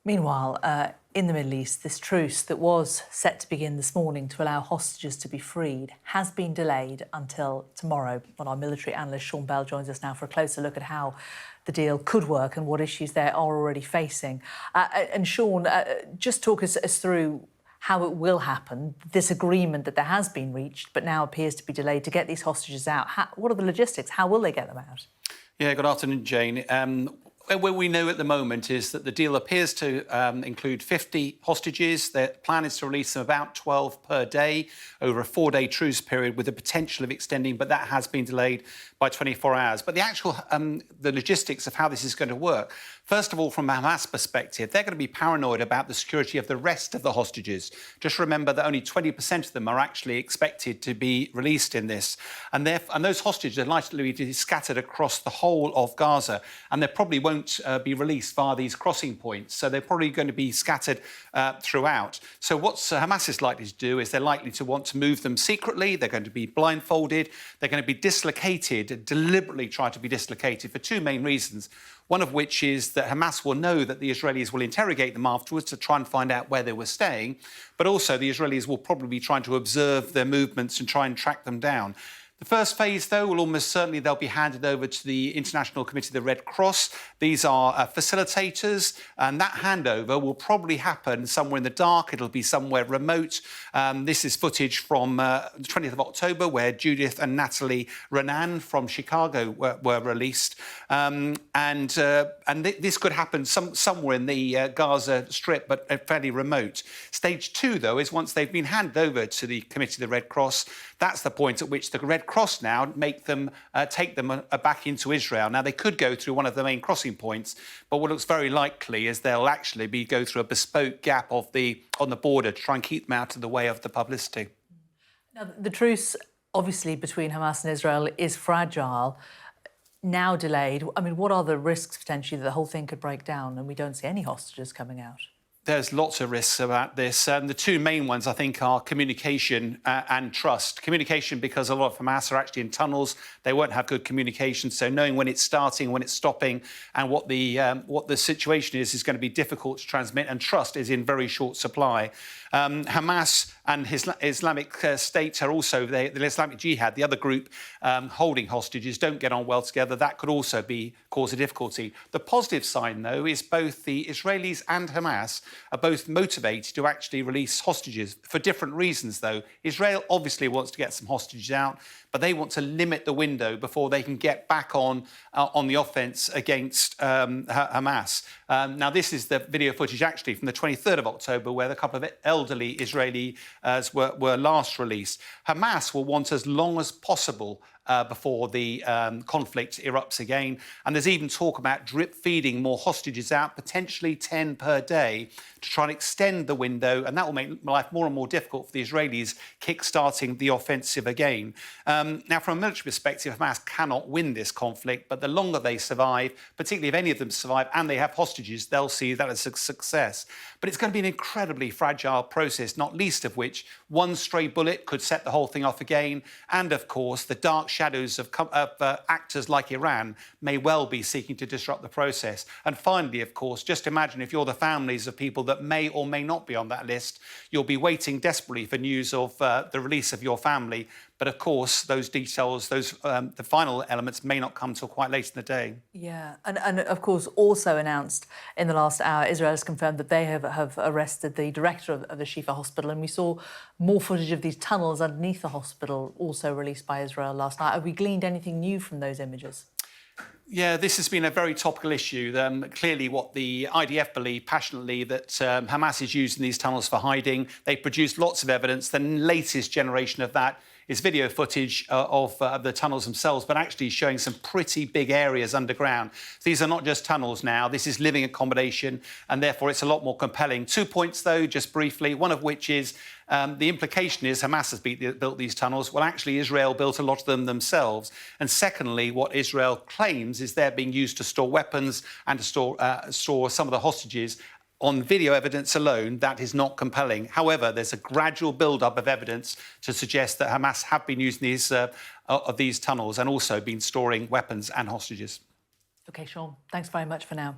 Meanwhile, in the Middle East, this truce that was set to begin this morning to allow hostages to be freed has been delayed until tomorrow. Well, our military analyst Sean Bell joins us now for a closer look at how the deal could work and what issues they are already facing. And Sean, just talk us through how it will happen, this agreement that there has been reached but now appears to be delayed to get these hostages out. What are the logistics? How will they get them out? Yeah, good afternoon, Jane. What we know at the moment is that the deal appears to include 50 hostages. The plan is to release them about 12 per day over a 4-day truce period with the potential of extending, but that has been delayed by 24 hours. But the actual the logistics of how this is going to work, first of all, from a Hamas perspective, they're going to be paranoid about the security of the rest of the hostages. Just remember that only 20% of them are actually expected to be released in this. And those hostages are likely to be scattered across the whole of Gaza, and they probably won't be released via these crossing points. So they're probably going to be scattered throughout. So what Hamas is likely to do is they're likely to want to move them secretly. They're going to be blindfolded. They're going to be dislocated, deliberately try to be dislocated for two main reasons. One of which is that Hamas will know that the Israelis will interrogate them afterwards to try and find out where they were staying. But also the Israelis will probably be trying to observe their movements and try and track them down. The first phase, though, will almost certainly they'll be handed over to the International Committee of the Red Cross. These are facilitators, and that handover will probably happen somewhere in the dark. It'll be somewhere remote. This is footage from the 20th of October, where Judith and Natalie Renan from Chicago were released. This could happen somewhere in the Gaza Strip, but fairly remote. Stage 2, though, is once they've been handed over to the Committee of the Red Cross. That's the point at which the Red Cross now take them back into Israel. Now, they could go through one of the main crossing points, but what looks very likely is they'll actually go through a bespoke gap on the border to try and keep them out of the way of the publicity. Now, the truce, obviously, between Hamas and Israel is fragile, now delayed. I mean, what are the risks, potentially, that the whole thing could break down and we don't see any hostages coming out? There's lots of risks about this. The two main ones, I think, are communication and trust. Communication, because a lot of Hamas are actually in tunnels. They won't have good communication. So knowing when it's starting, when it's stopping, and what the situation is going to be difficult to transmit. And trust is in very short supply. Hamas and Islamic State are also, the Islamic Jihad, the other group holding hostages, don't get on well together. That could also cause a difficulty. The positive sign, though, is both the Israelis and Hamas are both motivated to actually release hostages for different reasons, though. Israel obviously wants to get some hostages out, but they want to limit the window before they can get back on the offence against Hamas. Now, this is the video footage actually from the 23rd of October, where a couple of elderly Israelis were last released. Hamas will want as long as possible before the conflict erupts again. And there's even talk about drip feeding more hostages out, potentially 10 per day, to try and extend the window. And that will make life more and more difficult for the Israelis, kick-starting the offensive again. Now, from a military perspective, Hamas cannot win this conflict, but the longer they survive, particularly if any of them survive and they have hostages, they'll see that as a success. But it's going to be an incredibly fragile process, not least of which one stray bullet could set the whole thing off again. And, of course, the dark shadows of actors like Iran may well be seeking to disrupt the process. And finally, of course, just imagine if you're the families of people that may or may not be on that list, you'll be waiting desperately for news of the release of your family. But of course, those details, the final elements may not come till quite late in the day. Yeah, and of course, also announced in the last hour, Israel has confirmed that they have arrested the director of the Shifa hospital, and we saw more footage of these tunnels underneath the hospital also released by Israel last night. Have we gleaned anything new from those images? Yeah, this has been a very topical issue. Clearly, what the IDF believe passionately that Hamas is using these tunnels for hiding. They produced lots of evidence. The latest generation of that is video footage of the tunnels themselves, but actually showing some pretty big areas underground. These are not just tunnels now. This is living accommodation, and therefore it's a lot more compelling. 2 points, though, just briefly, one of which is the implication is Hamas has built these tunnels. Well, actually, Israel built a lot of them themselves. And secondly, what Israel claims is they're being used to store weapons and to store some of the hostages. On video evidence alone, that is not compelling. However, there's a gradual build-up of evidence to suggest that Hamas have been using these tunnels and also been storing weapons and hostages. OK, Sean, thanks very much for now.